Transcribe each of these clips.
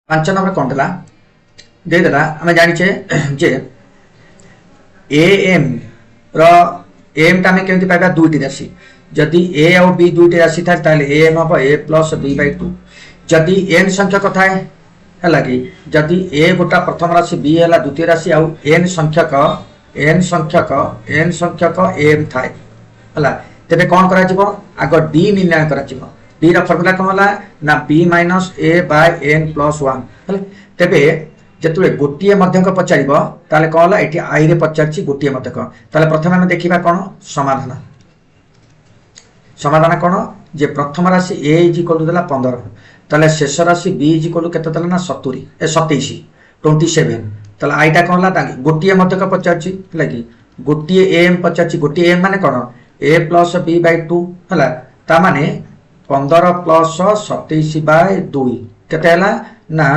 ପାଞ୍ଚ ନମ୍ବର କ'ଣ ଦେଲା ଦେଇଦେଲା ଆମେ ଜାଣିଛେ ଯେ ଏ ଏମ୍ ର ଏମ୍ଟା ଆମେ କେମିତି ପାଇବା ଦୁଇଟି ରାଶି ଯଦି ଏ ଆଉ বি ଦୁଇଟି ରାଶି ଥାଏ ତାହେଲେ ଏ ଏମ୍ ହେବ ଏ ପ୍ଲସ୍ b/2 ଯଦି ଏନ୍ ସଂଖ୍ୟକ ଥାଏ ହେଲା କି ଯଦି ଏ ଗୋଟା ପ୍ରଥମ ରାଶି বি ହେଲା ଦ୍ୱିତୀୟ ରାଶି ଆଉ ଏନ୍ ସଂଖ୍ୟକ ଏମ୍ ଥାଏ ହେଲା ତେବେ କ'ଣ କରାଯିବ ଆଗ ଡି ନିର୍ଣ୍ଣୟ କରାଯିବ ଡି ର ଫର୍ମୁଲା କ'ଣ ହେଲା ନା b minus a Bai n plus 1 ହେଲା ତେବେ যেতবে গোটিয়ে মধ্যক পচারিব তাহলে কଣ হলা এটি আই রে পচারছি গোটিয়ে মধ্যক তাহলে প্রথমে আমি দেখিবা কোন সমাধান সমাধান কোন যে প্রথম রাশি a ইজ ইকুয়াল টু দেলা 15 তাহলে শেষ রাশি b ইজ ইকুয়াল টু কেতে দেলা না 70 27 27 তাহলে আইটা কোন হলা গোটিয়ে মধ্যক পচারছি লাগি গোটিয়ে m পচারছি গোটিয়ে m মানে কোন a প্লাস b/2 হলা তা মানে 15 প্লাস 27/2 কেতে হলা না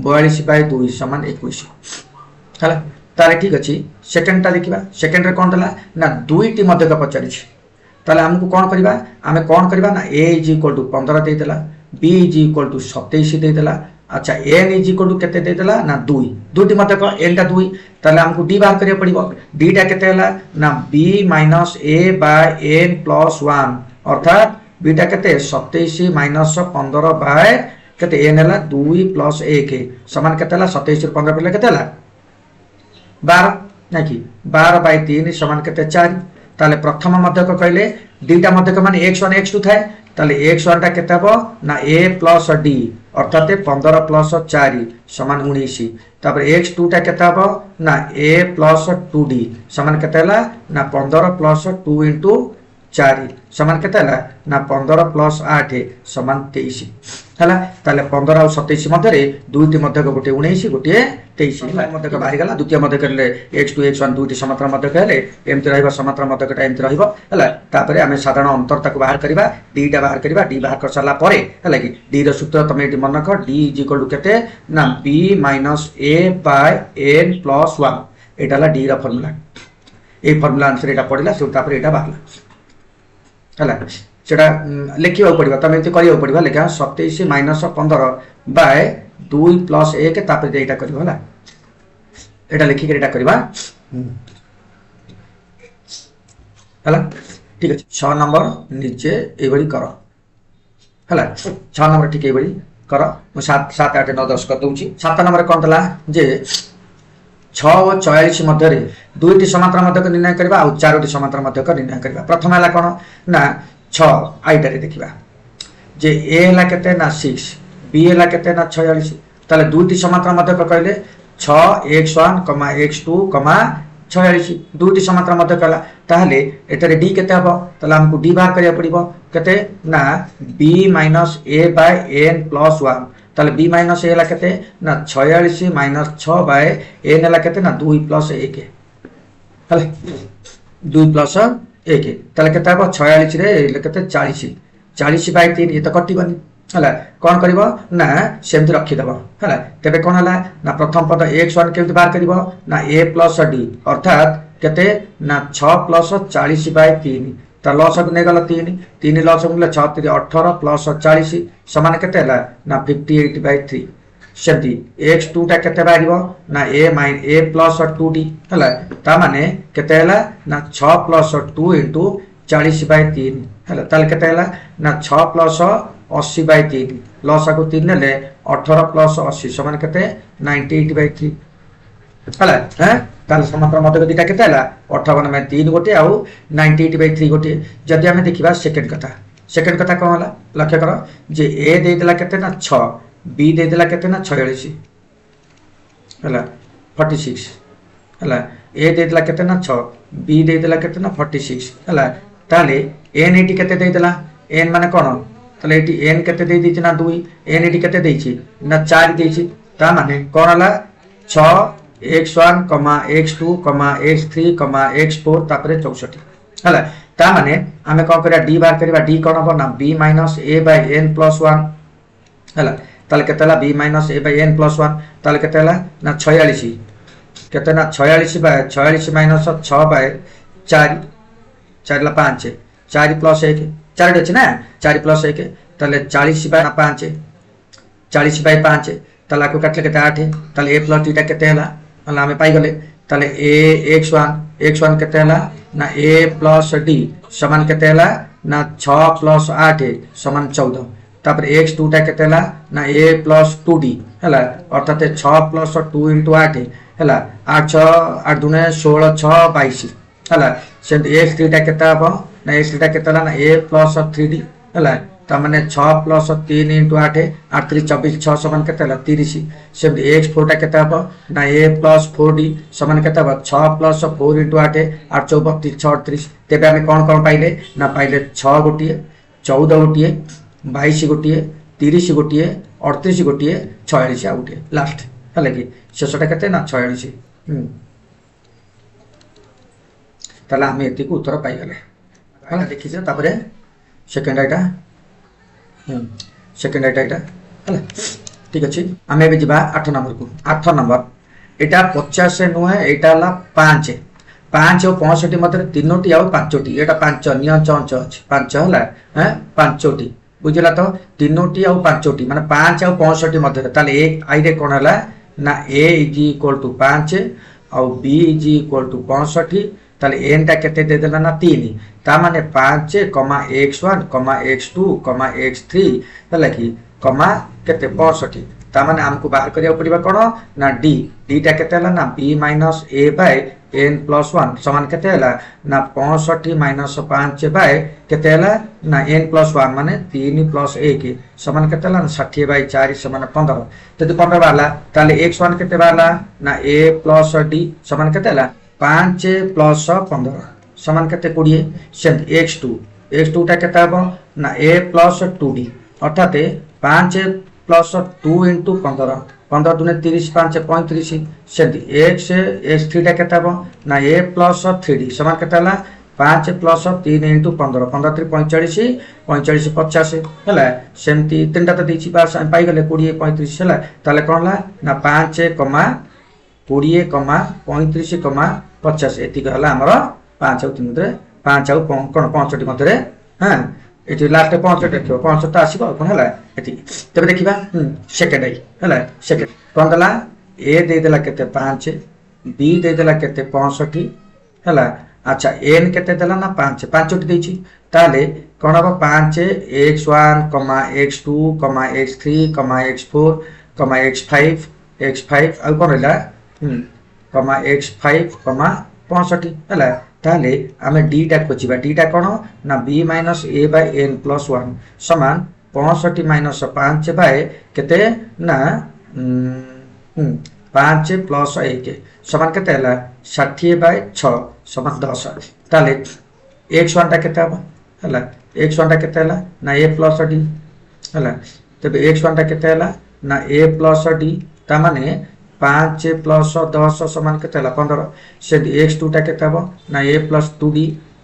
42/2 সমান 21 হলা তাহলে ঠিক আছে সেকেন্ডটা দেখিবা সেকেন্ডরে কোন দেলা না দুইটি মধ্যক পচারিছি তাহলে আমকু কোন করিবা আমি কোন করিবা না a ইজ ইকুয়াল টু 15 দেই দেলা b ইজ ইকুয়াল টু 27 দেই দেলা আচ্ছা n ইজ ইকুয়াল টু কেতে দেই দেলা না 2 দুইটি মধ্যক n টা 2 তাহলে আমকু d বাহার করিয়া পড়িব d টা কেতে হলা না b minus a by n plus 1 অর্থাৎ b টা কেতে 27 মাইনাস 15 বাই কেতে n হলা 2 প্লাস 1 সমান কেতে হলা 27 ରୁ 15 পড়লে কেতে হলা 12 নাকি 12 বাই 3 সমান কেতে 4 তাহলে প্রথম মধ্যক কইলে দুইটা মধ্যক মানে x1 x2 থাকে তাহলে x1 টা কেতে হবে না a প্লাস d অর্থাৎ 15 প্লাস 4 সমান 19 তারপর x2 টা কেতে হবে না a প্লাস 2d সমান কেতে হলা না 15 প্লাস 2 ইনটু 4 সমান কেতে হলা না 15 প্লাস 8 সমান 23 হলা তাহলে 15 আর 27 মধ্যে দুইটি মধ্যক গোটে 19 গোটে 23 মধ্যক বাহির গলা দ্বিতীয় মধ্যক হলে x2 x1 দুইটি সমান্তরাল মধ্যক হলে এমতি রহিবা সমান্তরাল মধ্যকটা এমতি রহিব হলা তারপরে আমি সাধারণ অন্তর তাকে বাহির করিবা d টা বাহির করিবা d বাহির কর সারলা পরে হলা কি d র সূত্র তুমি এটি মনে কর d ইজ ইকুয়াল টু কেতে না b minus a by n plus 1 এটা হলা d র ফর্মুলা এই ফর্মুলা আনসার এটা পড়িলা সো তারপরে এটা বাহলা হলা সেটা লিখিବାକୁ পড়িবা তুমি এমতি করিବାକୁ পড়িবা লেখা 27 মাইনাস 15 বাই 2 প্লাস 1 তারপরে এইটা করিবা হলা এটা লিখি করে এটা করিবা হলা ঠিক আছে 6 নম্বর নিচে এইভাবে করো হলা 6 নম্বর ঠিক এইভাবে করো মু 7 7 8 9 10 কর দউছি 7 নম্বরে কোন দেলা যে 6 ও 44 মধ্যে দুইটি সমান্তরাল মধ্যক নির্ণয় করিবা আর চারটি সমান্তরাল মধ্যক নির্ণয় করিবা প্রথম হলা কোন না 6 আইটারে দেখিবা যে a হলা কেতে না 6 b হলা কেতে না 46 তাহলে দুইটি সমান্তরাল মধ্যক কইলে 6 x1, x2, 46 দুইটি সমান্তরাল মধ্যক হলা তাহলে এটারে d কেতে হবে তাহলে আমকু d বাহার করিয়া পড়িব কেতে না b minus a by n plus 1 তাহলে b মাইনাস a হলা কেতে না 46 মাইনাস 6 বাই n হলা কেতে না 2 প্লাস 1 তাহলে 2 প্লাস 1 তাহলে কেতে হবে 46 রে এলে কেতে 40 40 বাই 3 এটা কটিবনি হলা কোন করিব না সেমতি রাখি দেব হলা তবে কোন হলা না প্রথম পদ x1 কেমতি বাহার করিব না a প্লাস d অর্থাৎ কেতে না 6 প্লাস 40 বাই 3 তা লসক নে গলা 3 3 লসক মিলে 6 3 18 প্লাস 40 সমান কেতে হলা না 58 বাই 3 সেমতি x2 টা কেতে বাহিব না a প্লাস 2d হলা তা মানে কেতে হলা না 6 প্লাস 2 ইনটু 40 বাই 3 হলা তাহলে কেতে হলা না 6 প্লাস 80 বাই 3 লসাকু 3 নেলে 18 প্লাস 80 সমান কেতে 98 বাই 3 হলা হ্যাঁ তাহলে সমান্তরাল মধ্যক দুইটা কেতে হলা 58 বাই 3 গোটে আর 98 বাই 3 গোটে যদি আমি দেখিবা সেকেন্ড কথা কোন হলা লক্ষ্য করো যে a দেই দেলা কেতে না 6 b দেই দেলা কেতে না 46 হলা 46 হলা a দেই দেলা কেতে না 6 b দেই দেলা কেতে না 46 হলা তাহলে n এটি কেতে দেই দেলা n মানে কোন তাহলে এটি n কেতে দেই দিছি না 2 n এটি কেতে দেইছি না 4 দেইছি তা মানে কোন হলা 6 x1, x2, x3, x4 তারপরে 64 হলা তা মানে আমি কোন করিয়া d বার করিবা d কোন হবে না b minus a by n plus 1 হলা তাহলে কেতে হলা b minus a by n plus 1 তাহলে কেতে হলা না 46 কেতে না 46 বাই 46 মাইনাস 6 বাই 4 4 লা 5 4 প্লাস 1 4 আছে না 4 প্লাস 1 তাহলে 40 বাই 5 40 বাই 5 ताले आको काटले केते 8 ताले a प्लस d टा केते हला हला हमें पाई गले ताले a x1 केते हला ना a प्लस d समान केते हला ना 6 प्लस 8 समान 14 तापर x2 टा केते हला ना a प्लस 2d हला अर्थात 6 प्लस 2 into 8 हला 8 6 8 दुने 16 6 22 हला से x3 टा केते हबो ना x3 टा केते हला ना a प्लस 3d हला ता माने 6 प्लस 3 into 8 8 3 24 6 समान केते हला 30 से x4 टा केते हबो ना a प्लस 4d समान केते हबो 6 प्लस 4 into 8 8 34 6 38 तेबे हम कोन पाइले ना पाइले 6 गोटिए 14 गोटिए 22 गोटिए 30 गोटिए 38 गोटिए 46 आ गोटिए लास्ट हले कि शेषटा केते ना 46 ताला हम एति को उत्तर पाई गले हला देखि जे तापरे सेकंड आइटा सेकंड आइटा हला ठीक अछि हमें भी जिबा 8 नंबर को 8 नंबर एटा 50 नुहे एटा हला 5 5 और 65 मध्य तीनोटी आउ पांचोटी एटा 5 निय चंच अछि 5 हला हैं पांचोटी बुझला तो तीनोटी आउ पांचोटी माने 5 और 65 मध्य ताले एक आई रे कोन हला ना a = 5 और b = 65 ताले n टा केते दे देला ना 3 ता माने 5, x1, x2, x3 हला कि कमा केते 65 ता माने हमको बाहर करिया पड़िबा कोन ना d टा केते हला ना b - a n + 1 समान केते हला ना 65 - 5 केते हला ना n + 1 माने 3 + 1 समान केते हला 60/4 समान 15 जदि 15 वाला ताले x1 केते वाला ना a + d समान केते हला 5 + 15 समान केते 20 से x2 टा केते हबो ना a + 2d अर्थात 5 + 2 into 15 15 दुने 30 5 35 से x3 टा केते हबो ना a + 3d समान केते हला 5 + 3 into 15 15 3 45 45 50 हला सेमती तीनटा त देछि पास हम पाई गले 20 35 हला ताले कोन हला ना 5, 20, 35, 50 एति हला हमर 5 और 3 मधे 5 और कोन 65 मधे हां एति लास्ट 65 देखियो 65 त आसीबो कोन हला एति तबे देखिबा सेकंड आई हला सेकंड कोन दला a दे देला केते 5 b दे देला केते 65 हला अच्छा n केते देला ना 5 5 देछि ताले कोन हबो 5 x1, x2, x3, x4, x5 आ कोन हला x5, 65 हला ताले हमें d टा खोजिबा d टा कोन ना b - a/n + 1 समान 65 - 5 केते ना 5 + 1 समान केते हला 60/6 समान 10 ताले x1 टा केते हबो हला x1 टा केते हला ना a + d हला तबे x1 टा केते हला ना a + d ता माने 5 + 10 समान केते हला 15 से x2 टा केते हबो ना a + 2d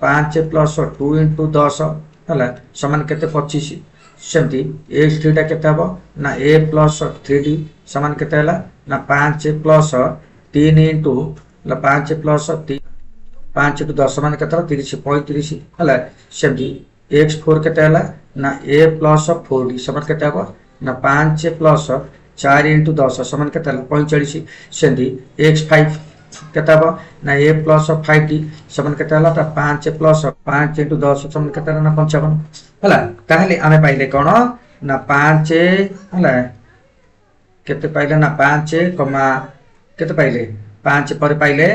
5 + 2 into 10 हला समान केते 25 सेमती x3 टा केते हबो ना a + 3d समान केते हला ना 5 + 3 into 5 + 3 5 into 10 समान केते हला 30 35 हला सेमती x4 केते हला ना a + 4d समान केते हबो ना 5 + 4 into 10 समान केते हला 45 सेमती x5 केते हबो ना a + 5d समान केते हला 5 + 5 into 10 समान केते हला ना 55 हला ताहले आमे पाइले कोन ना 5 हला केते पाइले ना 5 केते पाइले 5 पर पाइले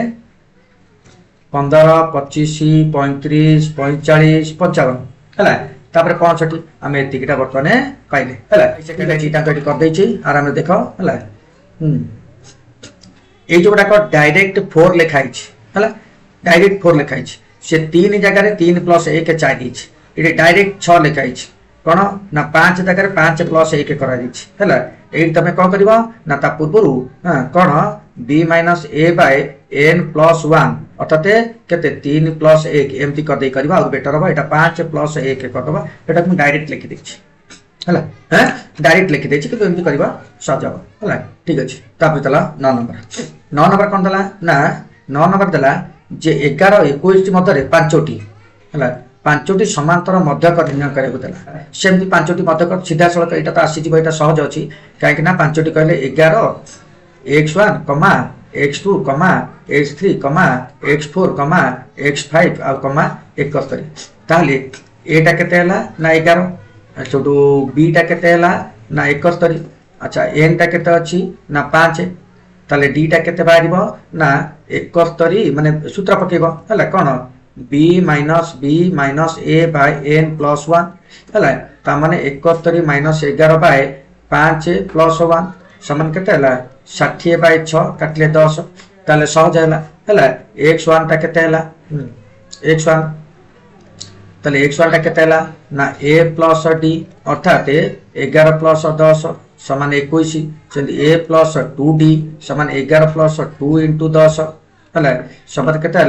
15 25 35 45 55 हला तापर 65 आमे एतिकिटा बर्तने पाइले हला सेकेंड चीटा कटी कर दै छी आराम देखो हला ए जोटा को डायरेक्ट 4 लिखाई छी हला डायरेक्ट 4 लिखाई छी से 3 जगह रे 3 + 1 4 दी छी इटे डायरेक्ट 6 लिखाई छी कोन ना 5 जगह रे 5 + 1 करा दी छी हला ए तमे कोन करबो ना ता पूर्वरु कोन b - a/n + 1 अर्थात केते 3 + 1 एमती कर दे करबा और बेटर होबा एटा 5 + 1 कर दबा एटा हम डायरेक्ट लिखि दै छी हला डायरेक्ट लिखि दै छी कि एमती करबा सहज हो हला ठीक अछि तापर तला 9 नंबर कोन दला ना 9 नंबर दला जे 11 21 मध्य रे 5टी हला ପାଞ୍ଚଟି ସମାନ୍ତର ମଧ୍ୟକ ନିର୍ଣ୍ଣୟ କରିବାକୁ ଦେଲା। ସେମିତି ପାଞ୍ଚଟି ମଧ୍ୟକ ସିଧାସଳଖ ଏଇଟା ତ ଆସିଯିବ, ଏଇଟା ସହଜ ଅଛି କାହିଁକି ନା ପାଞ୍ଚଟି କହିଲେ 11 x1 କମା x2 କମା x3 କମା x4 କମା x5 ଆଉ କମା 71। ତାହେଲେ ଏଟା କେତେ ହେଲା ନା 11, ସେଠୁ ବିଟା କେତେ ହେଲା ନା 71। ଆଚ୍ଛା ଏନ୍ ଟା କେତେ ଅଛି ନା 5, ତାହେଲେ ଡିଟା କେତେ ବାହାରିବ ନା 71 ମାନେ ସୂତ୍ର ପକେଇବ ହେଲା କ'ଣ b minus a Bai n plus 1 ହେଲା, ତା ମାନେ 71 ମାଇନସ୍ 11 ବାଇ 5 ପ୍ଲସ୍ 1 ସମାନ କେତେ ହେଲା 60 ବାଇ 6 କାଟିଲେ 10। ତାହେଲେ ସହଜ ହେଲା x1 ଟା କେତେ ହେଲା x1, ତାହେଲେ x1 ଟା କେତେ ହେଲା ନା a ପ୍ଲସ୍ d ଅର୍ଥାତ୍ 11 ପ୍ଲସ୍ 10 समान 21, सेमती a प्लस 2d समान 11 प्लस 2 इंटू 10 है समान केते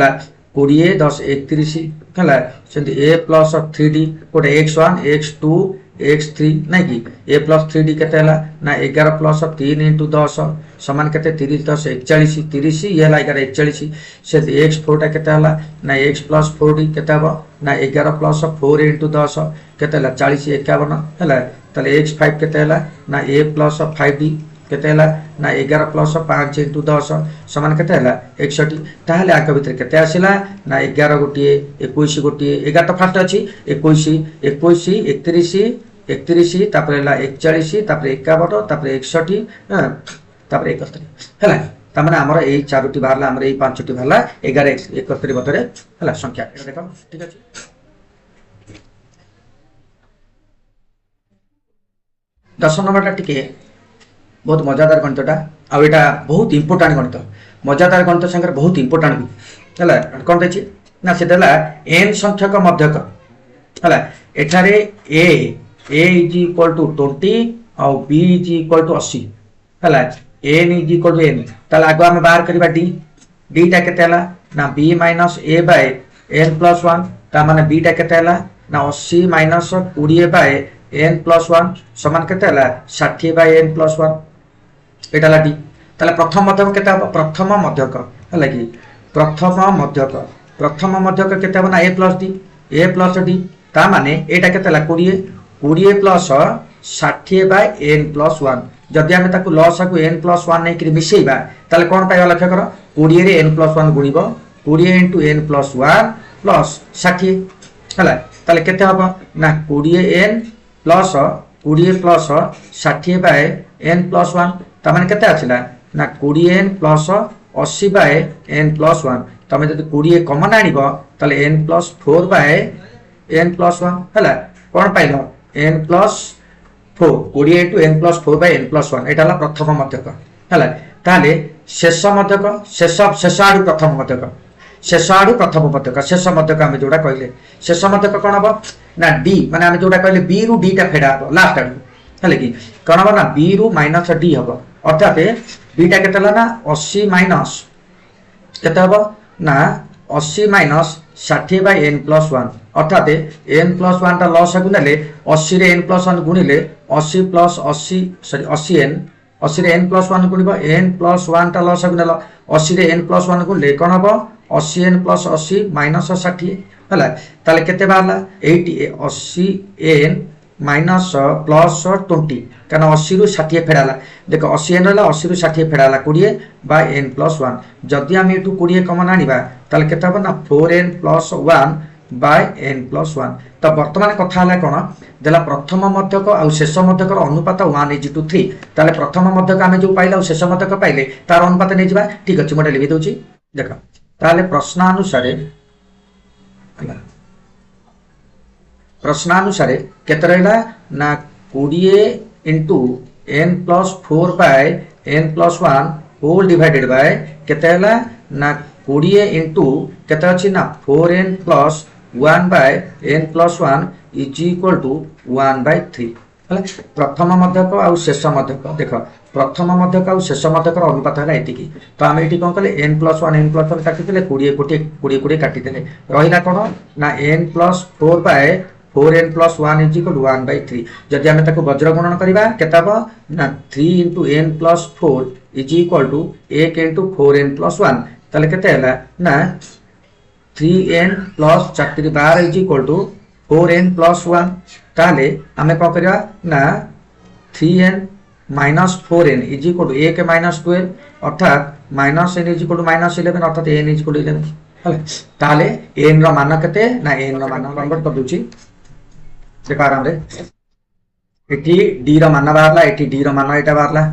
20 10 31 है सेमती a प्लस 3d गोटे x1 x2 x3 नहीं कि a प्लस 3d केते ना 11 प्लस 3 इंटू 10 समान केते 30 10 41 30 ये 11 41 से x4 टा केते ना x प्लस 4d केते ना 11 प्लस 4 इंटू 10 केते 40 51 है। ताले x5 केते ना a प्लस 5d केते ना 11 प्लस 5 इंटू 10 समान केते 61। ताहले आक भितर केते आसिला ना 11 गोटिए 21 गोटिए 11 तो फास्ट अछि 21 21 31 31 तापर 41 तापर 51 तापर 61 तापर 71 हैला। ता माने हमर एई चारोटी बाहरला हमर एई पांचटी बाहरला 11 71 बतरे हैला संख्या देखो ठीक अछि। 10 नंबरटा टिके बहुत मजादार गणितटा आ एटा बहुत इंपोर्टेंट गणित मजादार गणित संगे बहुत इंपोर्टेंट भी हैला कोन देछि ना से देला n संख्यक मध्यक हैला एठारे a इज इक्वल टू 20 और b इज इक्वल टू 80 हैला n is equal to n ताला आगो हम बाहर करबा d टा केते हैला ना b minus a by n plus 1 ता माने b टा केते हैला ना 80 माइनस 20 बाय n प्लस 1 समान केते हैला 60 बाय n प्लस 1 एटा ला d। ताले प्रथम मध्यक केते हो प्रथम मध्यक हैला कि प्रथम मध्यक केते हो ना a प्लस d ता माने एटा केते ला 20 प्लस 60 बाय n प्लस 1 जदि आमे ताकू लॉस को n प्लस 1 नै कि मिसेइबा ताले कोन पाइबा लक्ष्य कर 20 रे n plus 1 गुणिबो 20 * n plus 1 plus 60 हैला ताले केते हो ना 20n plus 60 bye n plus 1 ता माने केते आछिला ना 20n plus 80 bye n plus 1 तमे जदि 20 कॉमन आनिबो ताले n plus 4 by n plus 1 हैला कोन पाइलो n plus 4 20 * n plus 4 by n plus 1 एटा ला प्रथम मध्यक हैला। ताले शेष मध्यक शेष आडू प्रथम मध्यक शेष आडू प्रथम मध्यक शेष मध्यक आमे जोडा कहले शेष मध्यक कोन हबो ना d माने आमे जोडा कहले b रु d टा फेडा हबो लास्ट आडू हैले कि कोन हबो ना b रु माइनस d हबो अर्थात b टा केतला ना 80 माइनस केते हबो ना 80 माइनस 60 बाय n प्लस 1 अर्थात n प्लस 1 टा लॉस को नेले 80 रे n प्लस 1 गुणिले 80 प्लस 80 सॉरी 80n 80 रे n प्लस 1 गुणिबो n प्लस 1 टा लॉस को नेलो 80 रे n प्लस 1 गुणिले कोन हबो 80n प्लस 80 माइनस 60 हला ताले केते बारला 80n माइनस प्लस 20 कारण 80 रु 60 फेडाला देखो 80n रहला 80 रु 60 फेडाला 20 बाय n प्लस 1 जदि हम एटू 20 कॉमन आनिबा ताले केते हबो ना 4n plus 1 by n plus 1 तो वर्तमान कथा हला कोन देला प्रथम मध्यक आ शेष मध्यकर अनुपात 1:3 ताले प्रथम मध्यक आमे जो पाइला शेष मध्यक पाइले तार अनुपात नै जिबा ठीक अछि मोटे लिखि दोछि देखो ताले प्रश्नानुसार केते रहला ना 20 into n plus 4 by n plus 1 whole divided by केते हला ना 20 इंटू केते अछि ना 4n plus 1 by n plus 1 is equal to 1/3 हला प्रथम मध्यक आ शेष मध्यक देखो प्रथम मध्यक आ शेष मध्यकर अनुपात हला एतिकी तो हम एटी कोन कले n प्लस 1 काटि देले 20 काटि देले रहिला कोन ना n plus 4 by 4n plus 1 is equal to 1/3 जदि हम ताको वज्र गुणन करबा केताबो ना 3 into n plus 4 is equal to 1 into 4n plus 1 ताले केते हला ना 3n plus 4 is equal to 4n plus 1 ताले आमे कौन करिया ना 3n minus 4n is equal to a के माइनस 12 अर्थात minus n is equal to minus 11 अर्थात n इज इक्वल टू 11 हले ताले n रो मान केते ना n रो मान कन्वर्ट कर दूची देखा आराम रे एटी d रो मान बाहरला एटी d रो मान एटा बाहरला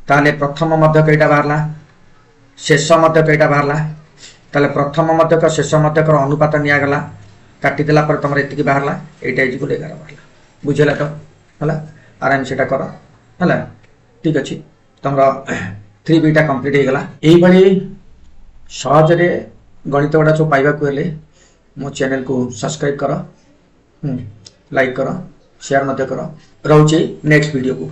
ताले प्रथम मध्य केटा बाहरला शेष मध्य केटा बाहरला ताले प्रथम मध्य का शेष मध्य का अनुपात निया गला काटी देला पर तमरे एतिकी बाहरला एटा इज इक्वल 11 बाहरला बुझेला तो हला आराम सेटा करो हला ठीक अछि तमरा 3b टा कंप्लीट हे गला एई भली सहज रे गणित गुडा जो पाइबा को हेले मो चैनल को सब्सक्राइब करो लाइक करो शेयर मध्य करो रहउची नेक्स्ट वीडियो को।